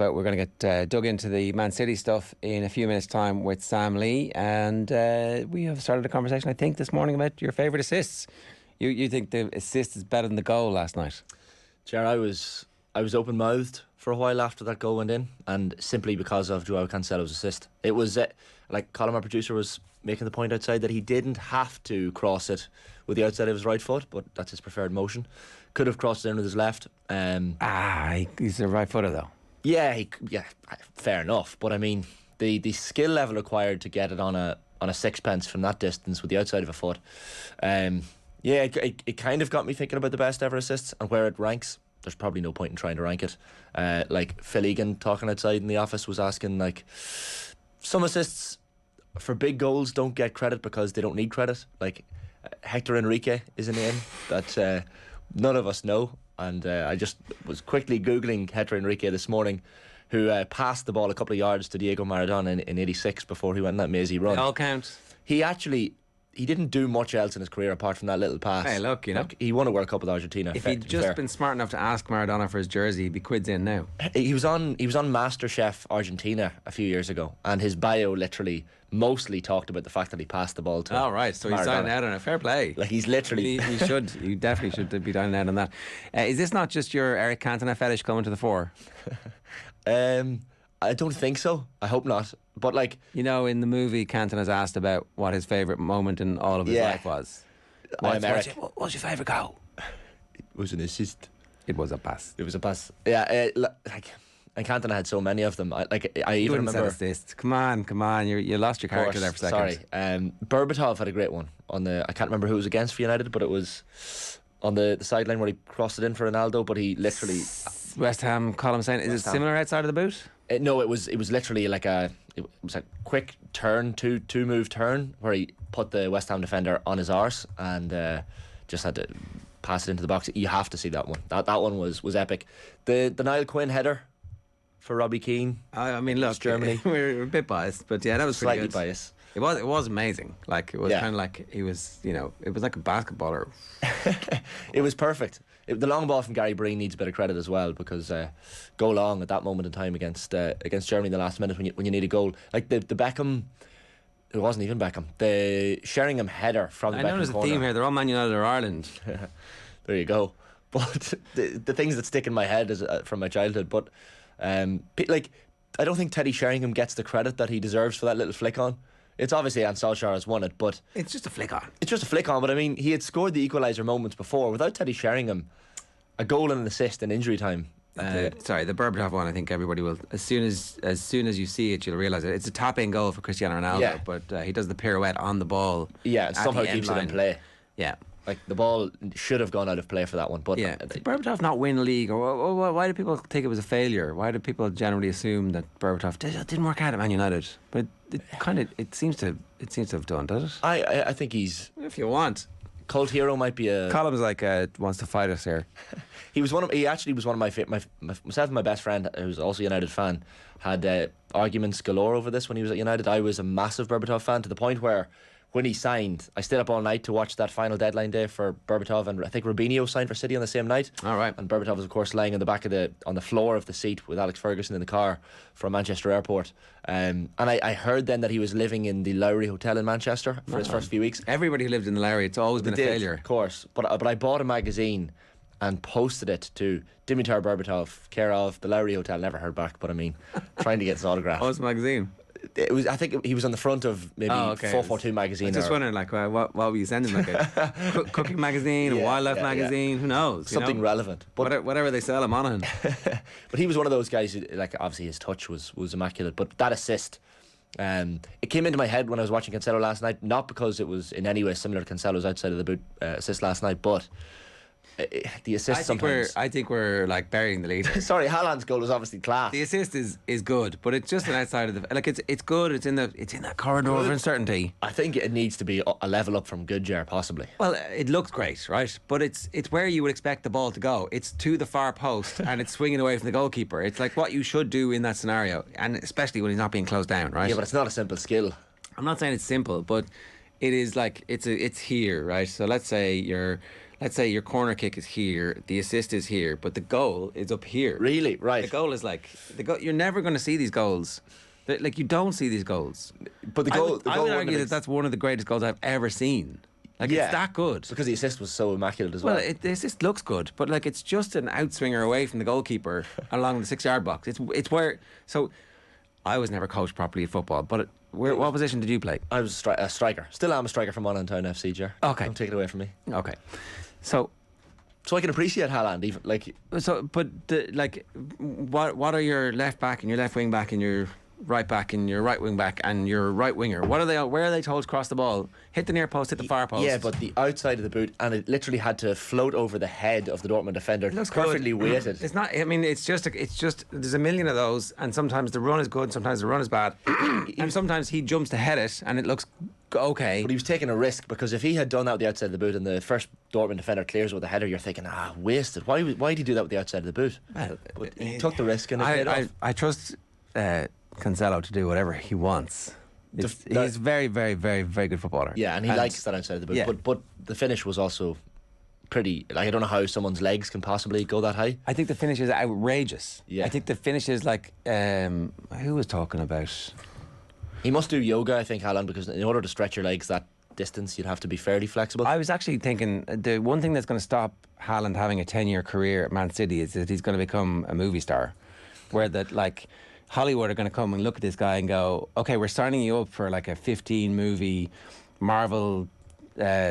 But we're going to get dug into the Man City stuff in a few minutes' time with Sam Lee, and we have started a conversation, I think, this morning about your favourite assists. You think the assist is better than the goal last night? Ger, I was open-mouthed for a while after that goal went in, and simply because of Joao Cancelo's assist. It was like Colm, our producer, was making the point outside that he didn't have to cross it with the outside of his right foot, but that's his preferred motion. Could have crossed it in with his left. He's a right footer though. Yeah, fair enough. But I mean, the skill level required to get it on a sixpence from that distance with the outside of a foot. It kind of got me thinking about the best ever assists and where it ranks. There's probably no point in trying to rank it. Like Phil Egan talking outside in the office was asking, like, some assists for big goals don't get credit because they don't need credit. Like Hector Enrique is a name that none of us know. And I just was quickly Googling Hector Enrique this morning, who passed the ball a couple of yards to Diego Maradona in 86 before he went on that mazy run. They all count. He didn't do much else in his career apart from that little pass. Hey, look, he won a World Cup with Argentina. If he'd just been smart enough to ask Maradona for his jersey, he'd be quids in now. He was on MasterChef Argentina a few years ago, and his bio literally mostly talked about the fact that he passed the ball to. Oh, right, so he's dining out on a fair play. Like he's literally. He definitely should be dining out on that. Is this not just your Eric Cantona fetish coming to the fore? I don't think so. I hope not. But like, in the movie, Cantona's asked about what his favourite moment in all of his life was. What's your favourite goal? It was an assist. It was a pass. It was a pass. Yeah, and Cantona had so many of them. I even remember. Assist. Come on! You lost your character there for a second. Sorry. Berbatov had a great one on the. I can't remember who it was against for United, but it was on the sideline where he crossed it in for Ronaldo. But he literally. West Ham. Colm saying, is it similar outside of the boot? No, it was literally like a quick turn, two move turn where he put the West Ham defender on his arse and just had to pass it into the box. You have to see that one. That one was epic. The Niall Quinn header for Robbie Keane. I mean, look, Germany. We're a bit biased, but yeah, that was slightly pretty good. biased. It was amazing. Like it was kind of like he was, it was like a basketballer. It was perfect. The long ball from Gary Breen needs a bit of credit as well, because go long at that moment in time against Germany in the last minute when you need a goal. Like the Beckham, it wasn't even Beckham. The Sheringham header from the Beckham corner. I know there's a theme here. They're all Man United or Ireland. There you go. But the things that stick in my head is from my childhood. But I don't think Teddy Sheringham gets the credit that he deserves for that little flick on. It's obviously Anne Solskjaer has won it, but it's just a flick on. It's just a flick on, but I mean, he had scored the equaliser moments before. Without Teddy Sheringham, a goal and an assist in injury time. The Berbatov one, I think everybody will, as soon as you see it, you'll realise it. It's a top-in goal for Cristiano Ronaldo, but he does the pirouette on the ball. Yeah, and somehow keeps it in play. Yeah. Like the ball should have gone out of play for that one, but did Berbatov not win a league, or why do people think it was a failure? Why do people generally assume that Berbatov didn't work out at Man United? But it seems to have done, does it? I think he's, if you want, cult hero might be a. Colm's like wants to fight us here. He actually was one of myself and my best friend, who's also a United fan, had arguments galore over this when he was at United. I was a massive Berbatov fan to the point where, when he signed, I stayed up all night to watch that final deadline day for Berbatov, and I think Robinho signed for City on the same night. All right. And Berbatov was, of course, lying on the floor of the seat with Alex Ferguson in the car from Manchester Airport. And I heard then that he was living in the Lowry Hotel in Manchester for his first few weeks. Everybody lived in the Lowry. It's always been a failure. Of course. But I bought a magazine and posted it to Dimitar Berbatov, care of the Lowry Hotel. Never heard back, but I mean, trying to get his autograph. What was the magazine? It was. I think he was on the front of maybe 442 magazine. I was just wondering, like, what were you sending? Like a cooking magazine, a wildlife magazine? Who knows? Something relevant. But whatever they sell, I'm on it. But he was one of those guys who, like, obviously his touch was immaculate. But that assist, it came into my head when I was watching Cancelo last night. Not because it was in any way similar to Cancelo's outside of the boot assist last night, but the assist sometimes. I think we're like burying the lead. Sorry, Haaland's goal was obviously class. The assist is good, but it's just an outside of the, like, it's good. It's in that corridor of uncertainty. I think it needs to be a level up from good, possibly. Well, it looks great, right? But it's where you would expect the ball to go. It's to the far post and it's swinging away from the goalkeeper. It's like what you should do in that scenario, and especially when he's not being closed down, right? Yeah, but it's not a simple skill. I'm not saying it's simple, but it is like it's here, right? So let's say you're let's say your corner kick is here, the assist is here, but the goal is up here. Really? Right. The goal is like you're never going to see these goals. Like you don't see these goals. But the goal. I would argue that that's one of the greatest goals I've ever seen. Like it's that good. Because the assist was so immaculate as well. Well, the assist looks good, but like it's just an outswinger away from the goalkeeper along the 6-yard box. It's where. So, I was never coached properly at football, but what position did you play? I was a striker. Still am a striker from Monaghan FC, Ger. Okay. Don't take it away from me. Okay, so I can appreciate Haaland even like. So, but what are your left back and your left wing back and your right back and your right wing back and your right winger? What are they? Where are they told to cross the ball? Hit the near post, hit the far post. Yeah, but the outside of the boot, and it literally had to float over the head of the Dortmund defender. It looks perfectly good. weighted. It's not. I mean, it's just. There's a million of those, and sometimes the run is good, sometimes the run is bad, and sometimes he jumps to head it, and it looks okay. But he was taking a risk, because if he had done that with the outside of the boot and the first Dortmund defender clears with a header, you're thinking, wasted. Why did he do that with the outside of the boot? Well, but he took the risk and it paid off. I trust Cancelo to do whatever he wants. He's very, very, very, very good footballer. Yeah, and he likes that outside of the boot. Yeah. But the finish was also pretty. Like, I don't know how someone's legs can possibly go that high. I think the finish is outrageous. Yeah. I think the finish is like who was talking about? He must do yoga, I think, Haaland, because in order to stretch your legs that distance, you'd have to be fairly flexible. I was actually thinking the one thing that's going to stop Haaland having a 10-year career at Man City is that he's going to become a movie star, where that like Hollywood are going to come and look at this guy and go, okay, we're signing you up for like a 15 movie Marvel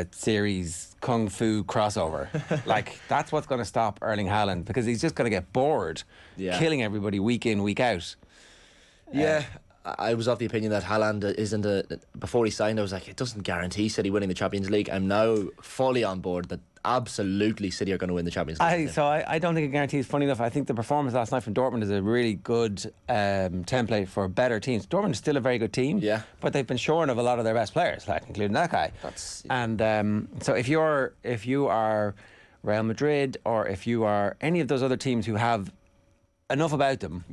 series kung fu crossover. Like that's what's going to stop Erling Haaland, because he's just going to get bored killing everybody week in, week out. Yeah. I was of the opinion that Haaland isn't before he signed, I was like, it doesn't guarantee City winning the Champions League. I'm now fully on board that absolutely City are going to win the Champions League. I don't think it guarantees. Funny enough, I think the performance last night from Dortmund is a really good template for better teams. Dortmund is still a very good team, but they've been shorn of a lot of their best players, like including that guy. So if you are Real Madrid, or if you are any of those other teams who have enough about them,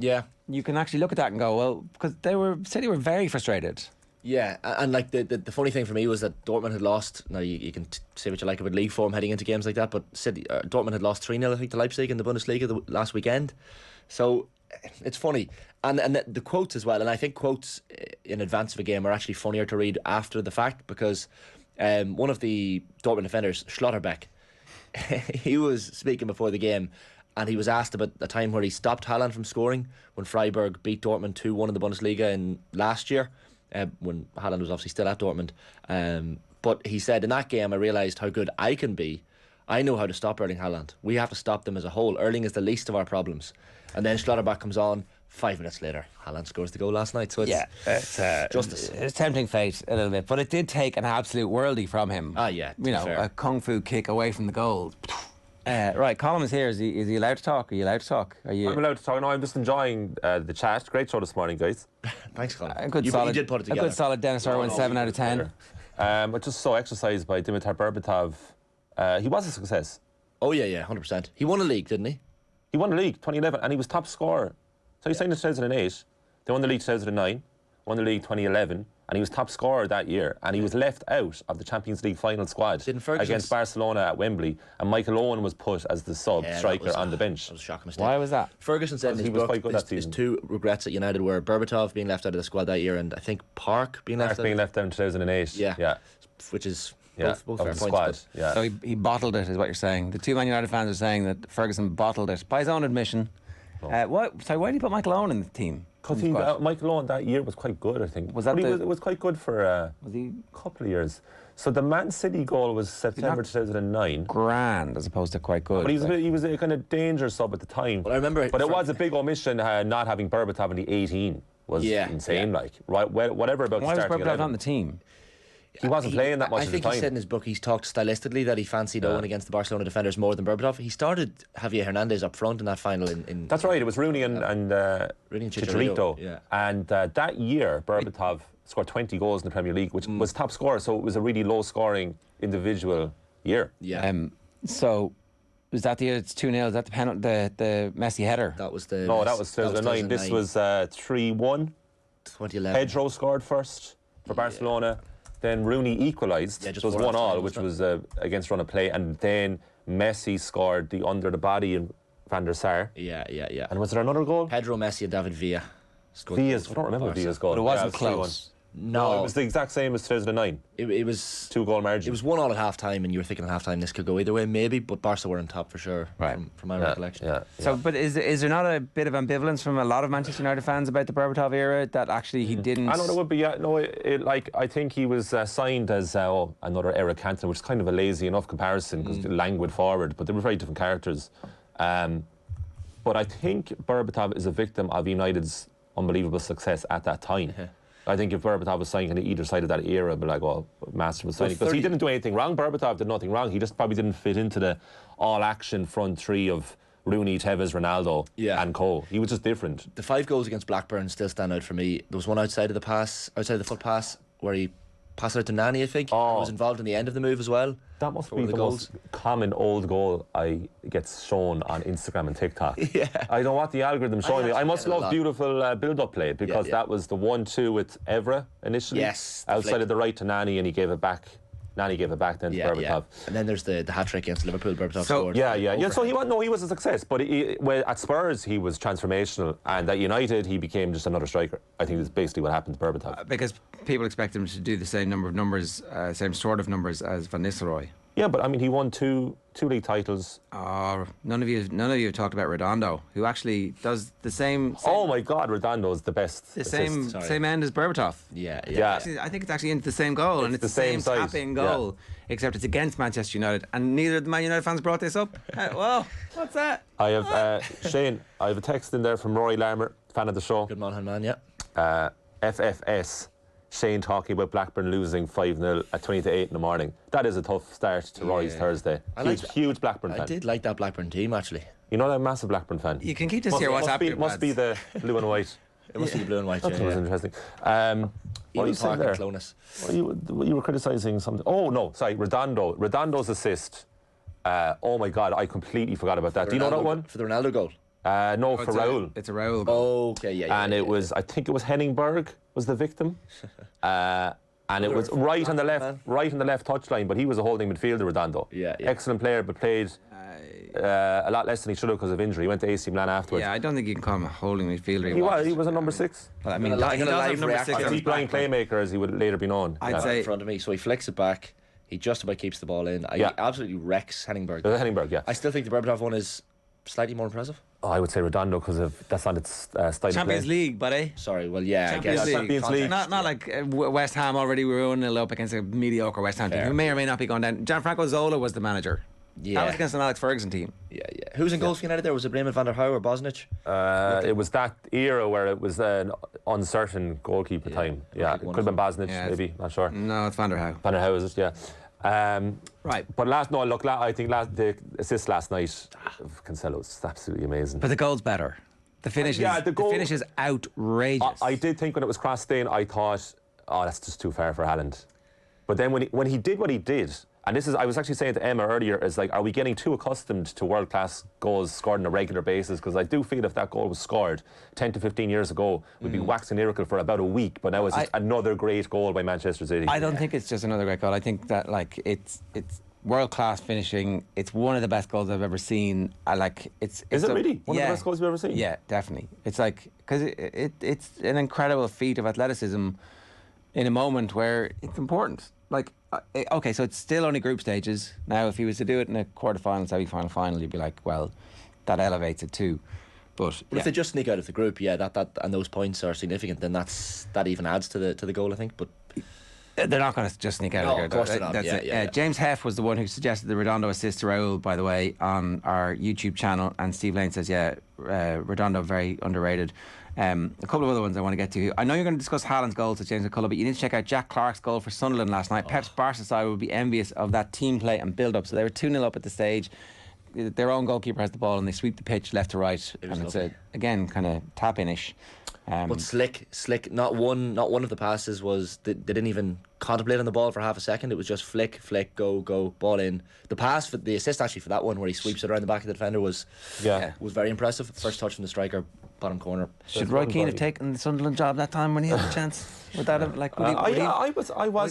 you can actually look at that and go, well, because City were very frustrated. Yeah, and like the funny thing for me was that Dortmund had lost. Now you can say what you like about league form heading into games like that, but Dortmund had lost 3-0, I think, to Leipzig in the Bundesliga last weekend. So it's funny, and the quotes as well. And I think quotes in advance of a game are actually funnier to read after the fact, because one of the Dortmund defenders, Schlotterbeck, he was speaking before the game. And he was asked about the time where he stopped Haaland from scoring when Freiburg beat Dortmund 2-1 in the Bundesliga in last year, when Haaland was obviously still at Dortmund. But he said, in that game, I realised how good I can be. I know how to stop Erling Haaland. We have to stop them as a whole. Erling is the least of our problems. And then Schlotterbeck comes on. 5 minutes later, Haaland scores the goal last night. So it's justice. It's tempting fate a little bit, but it did take an absolute worldie from him. A kung fu kick away from the goal. Right, Colm is here. Is he allowed to talk? Are you allowed to talk? I'm allowed to talk. No, I'm just enjoying the chat. Great show this morning, guys. Thanks, Colm. You did put it together. A good solid Dennis Irwin, 7 out of 10. I just saw exercise by Dimitar Berbatov. He was a success. Oh, yeah, 100%. He won a league, didn't he? He won a league, 2011, and he was top scorer. So he signed in 2008. They won the league 2009, won the league 2011. And he was top scorer that year, and he was left out of the Champions League final squad against Barcelona at Wembley, and Michael Owen was put as the sub striker on the bench. That was a shocking mistake. Why was that? Ferguson said in his book his two regrets at United were Berbatov being left out of the squad that year, and I think Park being left out in 2008. Yeah. Which is both fair points. Squad. Yeah. So he bottled it, is what you're saying. The two Man United fans are saying that Ferguson bottled it by his own admission. Why did he put Michael Owen in the team? Because Michael Owen that year was quite good, I think. It was quite good for a couple of years. So the Man City goal was September 2009. Grand, as opposed to quite good. But he was a kind of danger sub at the time. But I remember. But it was a big omission not having Berbatov in the 18 was insane. Yeah. Like whatever about the starting 11. Why was Berbatov on the team? He wasn't playing that much at the time. I think he said in his book he's talked stylistically that he fancied Owen against the Barcelona defenders more than Berbatov. He started Javier Hernandez up front in that final. That's right. It was Rooney and Chicharito. Yeah. And that year, Berbatov scored 20 goals in the Premier League, which was top scorer. So it was a really low-scoring individual year. Yeah. So was that the year it's 2-0? Is that the penalty, the Messi header? That was the. No, that was 2009. This was 3-1. 2011. Pedro scored first for Barcelona. Then Rooney equalised. Yeah, just so it was 1-1, time, which wasn't was against run of play. And then Messi scored the under the body in Van der Sar. Yeah. And was there another goal? Pedro, Messi and David Villa scored. Villa's, I don't remember Villa's goal. But it wasn't Yeah, close. No, it was the exact same as 2009. It was 2-goal margin. It was 1-1 at half time, and you were thinking at half time this could go either way, maybe. But Barca were on top for sure, Right. From my recollection. Yeah. So, but is there not a bit of ambivalence from a lot of Manchester United fans about the Berbatov era that actually he didn't? I know there would be. No, I think he was signed as another Erling Haaland, which is kind of a lazy enough comparison because languid forward, but they were very different characters. But I think Berbatov is a victim of United's unbelievable success at that time. I think if Berbatov was signing on either side of that era, I'd be like, well, Master was signing. Because he didn't do anything wrong. Berbatov did nothing wrong. He just probably didn't fit into the all-action front three of Rooney, Tevez, Ronaldo and co. He was just different. The 5 goals against Blackburn still stand out for me. There was one outside of the foot pass, where he passed it out to Nani, I think. Oh. He was involved in the end of the move as well. That must be the most common old goal I gets shown on Instagram and TikTok. Yeah. I don't know what the algorithm's showing me. I must love beautiful build-up play because that was the 1-2 with Evra initially. Yes. Outside of the right to Nani, and he gave it back. Nani gave it back then to Berbatov. Yeah. And then there's the hat-trick against Liverpool. Berbatov scored. Yeah. So he was a success, but at Spurs he was transformational, and at United he became just another striker. I think that's basically what happened to Berbatov. Because people expect him to do the same number of numbers, same sort of numbers as Van Nistelrooy. Yeah, but I mean, he won two league titles. None of you have talked about Redondo, who actually does the same. Oh my God, Redondo's the best. The same end as Berbatov. Yeah. Actually, I think it's actually into the same goal, and it's the same tapping goal, except it's against Manchester United, and neither of the Man United fans brought this up. Well, what's that? I have Shane. I have a text in there from Rory Larmer, fan of the show. Good man, yeah. FFS. Shane talking about Blackburn losing 5-0 at 20-8 in the morning. That is a tough start to Rory's Thursday. Huge Blackburn fan. I did like that Blackburn team, actually. You know, I'm a massive Blackburn fan. You can keep this here. What's happening? Must be the blue and white. It must be the blue and white. That was interesting. What are you saying there? You were criticising something. Oh no, sorry, Redondo's assist. Oh my God, I completely forgot about that. Do you know that one? For the Ronaldo goal? No, for Raul. It's a Raul goal. Okay, yeah. And it was, I think it was Henningberg was the victim. And it was right on the left touchline, but he was a holding midfielder, Redondo. Yeah. Excellent player, but played a lot less than he should have because of injury. He went to AC Milan afterwards. Yeah, I don't think you can call him a holding midfielder. He was a number 6. Well, I mean, he live does have number 6. A deep line playmaker, as he would later be known. I'd say in front of me, so he flicks it back. He just about keeps the ball in. He absolutely wrecks Henningberg. Henningberg, yeah. I still think the Berbatov one is slightly more impressive. Oh, I would say Redondo because that's not its style of play. Champions League, buddy. Sorry, well, yeah, Champions I guess. League. Champions League. Not like West Ham already were 1-0 up against a mediocre West Ham team who may or may not be going down. Gianfranco Zola was the manager. Yeah. That was against an Alex Ferguson team. Yeah. Who's in goals for United there? Was it Raymond van der Houw or Bosnich? It was that era where it was an uncertain goalkeeper time. Yeah, it could have been Bosnich, maybe, not sure. No, it's Van der Houw. Van der Houw, is it? Yeah. Right. But I think the assist last night of Cancelo was absolutely amazing. But the goal's better. The finish is outrageous. I did think when it was crossed in, I thought, oh, that's just too far for Haaland. But then when he did what he did, and I was actually saying to Emma earlier, is like, are we getting too accustomed to world-class goals scored on a regular basis? Because I do feel if that goal was scored 10 to 15 years ago, we'd be waxing lyrical for about a week. But now it's just another great goal by Manchester City. I don't think it's just another great goal. I think that it's world-class finishing. It's one of the best goals I've ever seen. Is it really one of the best goals you've ever seen? Yeah, definitely. It's like because it's an incredible feat of athleticism in a moment where it's important. Like, okay, so it's still only group stages. Now, if he was to do it in a quarter-final, semi-final, final, you'd be like, well, that elevates it too. But if they just sneak out of the group, that and those points are significant, then that even adds to the goal, I think. But they're not going to just sneak out of the group. Of course they're not. James Heff was the one who suggested the Redondo assist to Raul, by the way, on our YouTube channel, and Steve Lane says, Redondo very underrated. A couple of other ones I want to get to. I know you're going to discuss Haaland's goal to James McCullough, but you need to check out Jack Clarke's goal for Sunderland last night. Pep's Barca side would be envious of that team play and build-up. So they were 2-0 up at the stage. Their own goalkeeper has the ball and they sweep the pitch left to right. And it's again kind of tap-in-ish. But slick. Not one of the passes was. They didn't even contemplate on the ball for half a second. It was just flick, go, ball in. The pass, for the assist actually for that one where he sweeps it around the back of the defender was very impressive. First touch from the striker, bottom corner. Should Roy Keane have taken the Sunderland job that time when he had the chance? Would that have, like, would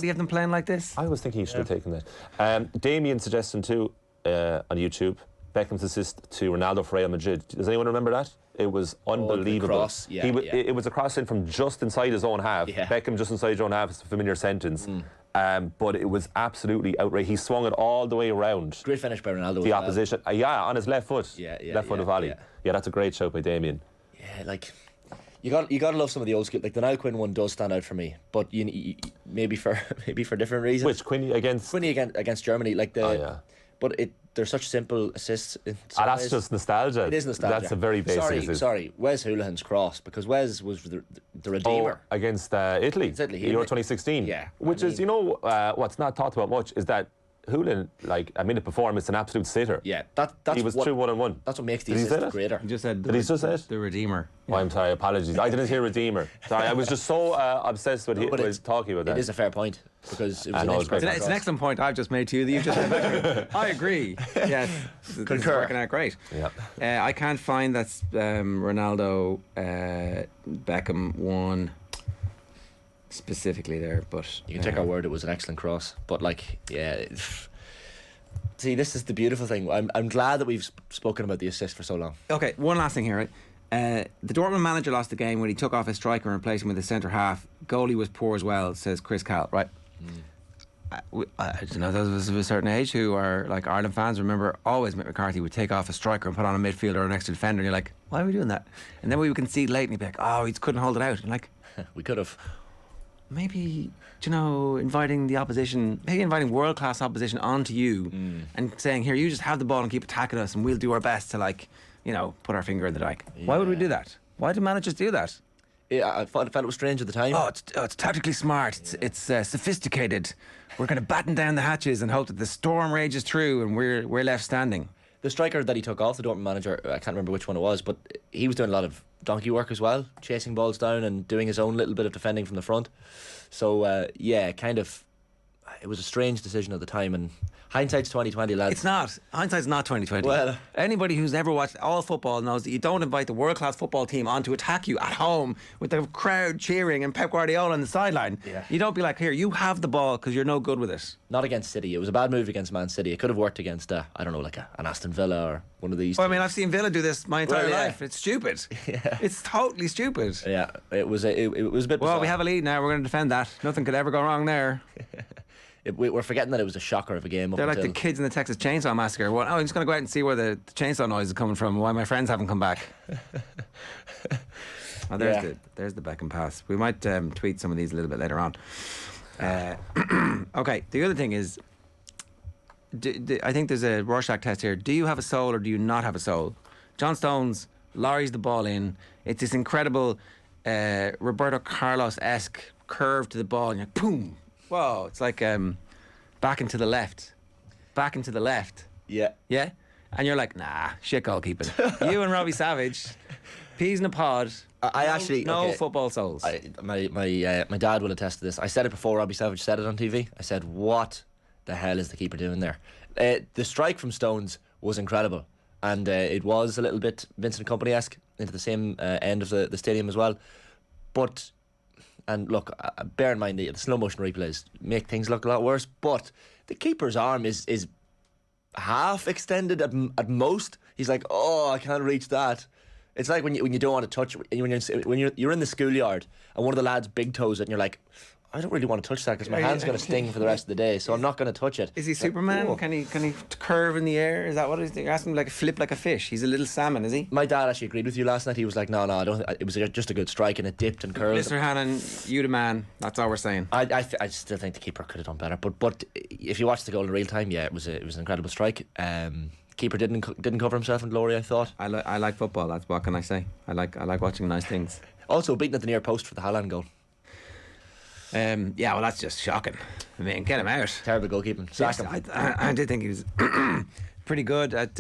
he have them playing like this? I was thinking he should have taken that. Damien suggesting too on YouTube, Beckham's assist to Ronaldo for Real Madrid. Does anyone remember that? It was unbelievable. Cross. It was a cross in from just inside his own half. Beckham just inside his own half is a familiar sentence. But it was absolutely outrageous. He swung it all the way around. Great finish by Ronaldo. The opposition. On his left foot. Left foot of volley. Yeah, that's a great shout by Damien. Yeah, like you got to love some of the old school. Like the Niall Quinn one does stand out for me, but you maybe for different reasons. Which Quinn against Germany? Like but they're such simple assists. That's just nostalgia. It is nostalgia. That's a very basic assist. Sorry, Wes Hoolahan's cross, because Wes was the redeemer. Against Italy. Euro 2016. Yeah. Which is, what's not talked about much is that Hoolan, like a minute before him, it's an absolute sitter. Yeah, that's he was true 1-on-1. That's what makes the assist greater. He just said. Did he just say it? The redeemer. Oh, I'm sorry. Apologies. I didn't hear redeemer. Sorry, I was just so obsessed with talking about that. It is a fair point because it was it's an excellent point I've just made to you that you've just made back. I agree. Yes, this is working out great. Yeah. I can't find that Ronaldo Beckham one specifically there, but you can take our word. It was an excellent cross, but see, this is the beautiful thing. I'm glad that we've spoken about the assist for so long. Okay, one last thing here, right? The Dortmund manager lost the game when he took off his striker and replaced him with a centre half. Goalie was poor as well, says Chris Cal. Right? I don't know, those of us of a certain age who are like Ireland fans remember always Mick McCarthy would take off a striker and put on a midfielder or an extra defender, and you're like, why are we doing that? And then we would concede late and he'd be like, oh, he just couldn't hold it out. And like, we could have. Maybe, inviting the opposition, maybe inviting world-class opposition onto you and saying, here, you just have the ball and keep attacking us and we'll do our best to, put our finger in the dike. Yeah. Why would we do that? Why do managers do that? Yeah, I felt it was strange at the time. It's tactically smart. It's sophisticated. We're going to batten down the hatches and hope that the storm rages through and we're left standing. The striker that he took off, the Dortmund manager, I can't remember which one it was, but he was doing a lot of donkey work as well, chasing balls down and doing his own little bit of defending from the front. So it was a strange decision at the time, and hindsight's 2020, lads. It's not. Hindsight's not 2020. Well, anybody who's ever watched all football knows that you don't invite the world-class football team on to attack you at home with the crowd cheering and Pep Guardiola on the sideline. Yeah. You don't be like, here, you have the ball because you're no good with it. Not against City. It was a bad move against Man City. It could have worked against, an Aston Villa or one of these. Well, I mean, I've seen Villa do this my entire life. It's stupid. Yeah. It's totally stupid. Yeah, it was a bit bizarre. Well, we have a lead now. We're going to defend that. Nothing could ever go wrong there. We're forgetting that it was a shocker of a game. They're like the kids in the Texas Chainsaw Massacre. Well, I'm just going to go out and see where the chainsaw noise is coming from and why my friends haven't come back. There's the Beckham pass. We might tweet some of these a little bit later on. Okay, the other thing is, I think there's a Rorschach test here. Do you have a soul or do you not have a soul? John Stones lorries the ball in. It's this incredible Roberto Carlos-esque curve to the ball, and you're like, boom. Whoa, it's like back into the left. Yeah. Yeah? And you're like, nah, shit goalkeeping. You and Robbie Savage, peas in a pod. No football souls. My dad will attest to this. I said it before Robbie Savage said it on TV. I said, what the hell is the keeper doing there? The strike from Stones was incredible. And it was a little bit Vincent Kompany-esque into the same end of the stadium as well. But... And look, bear in mind the slow motion replays make things look a lot worse. But the keeper's arm is half extended at most. He's like, oh, I can't reach that. It's like when you don't want to touch when you're in the schoolyard and one of the lads big toes it and you're like, I don't really want to touch that because my hand's going to sting for the rest of the day, so I'm not going to touch it. Is he Superman? Can he curve in the air? Is that what it is? You're asking him like flip like a fish. He's a little salmon, is he? My dad actually agreed with you last night. He was like, no, I don't. It was just a good strike and it dipped and curled. Mr. Hannon, you the man. That's all we're saying. I still think the keeper could have done better. But if you watch the goal in real time, yeah, it was an incredible strike. Keeper didn't cover himself in glory, I thought. I like football. That's what can I say. I like watching nice things. Also beaten at the near post for the Haaland goal. Well, that's just shocking. I mean, get him out. Terrible goalkeeping. Sack him. I did think he was pretty good at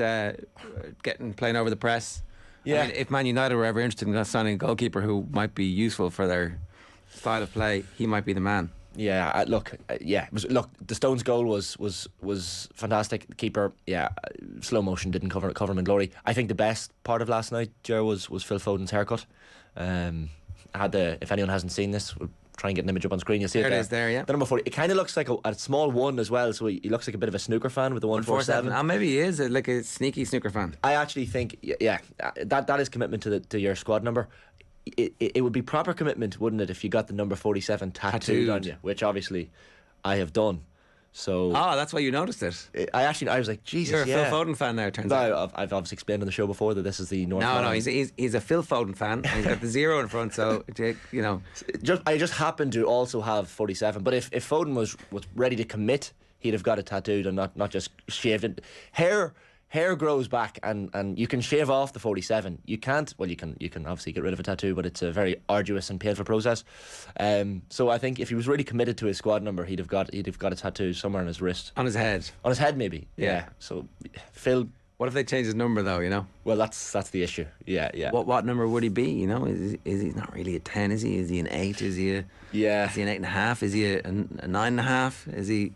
playing over the press. Yeah. I mean, if Man United were ever interested in signing a goalkeeper who might be useful for their style of play, he might be the man. Look, the Stones goal was fantastic. The keeper, slow motion didn't cover him in glory. I think the best part of last night, Ger, was Phil Foden's haircut. If anyone hasn't seen this, we'll try and get an image up on screen. You'll see There it it there. is there, yeah. The number 40. It kind of looks like a small one as well. So he looks like a bit of a snooker fan with the 147. Oh, maybe he is like a sneaky snooker fan. I actually think, that is commitment to your squad number. It would be proper commitment, wouldn't it, if you got the number 47 tattooed on you, which obviously I have done. So that's why you noticed it. I was like, Jesus, you're a Phil Foden fan now, it turns out. I've obviously explained on the show before that this is the North. No, he's a Phil Foden fan. And he's got the 0 in front, so you know. I just happen to also have 47. But if Foden was ready to commit, he'd have got it tattooed and not just shaved it. Hair grows back, and you can shave off the 47. You can't. Well, you can obviously get rid of a tattoo, but it's a very arduous and painful process. So I think if he was really committed to his squad number, he'd have got a tattoo somewhere on his wrist, on his head, maybe. Yeah. So Phil. What if they change his number though? You know. Well, that's the issue. Yeah. What number would he be? You know, is he not really a 10? Is he? Is he an 8? Is he an 8.5? Is he a 9.5? Is he?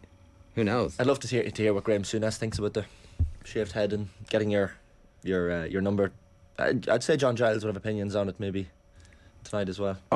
Who knows? I'd love to hear what Graham Souness thinks about the shaved head and getting your number. I'd say John Giles would have opinions on it maybe tonight as well.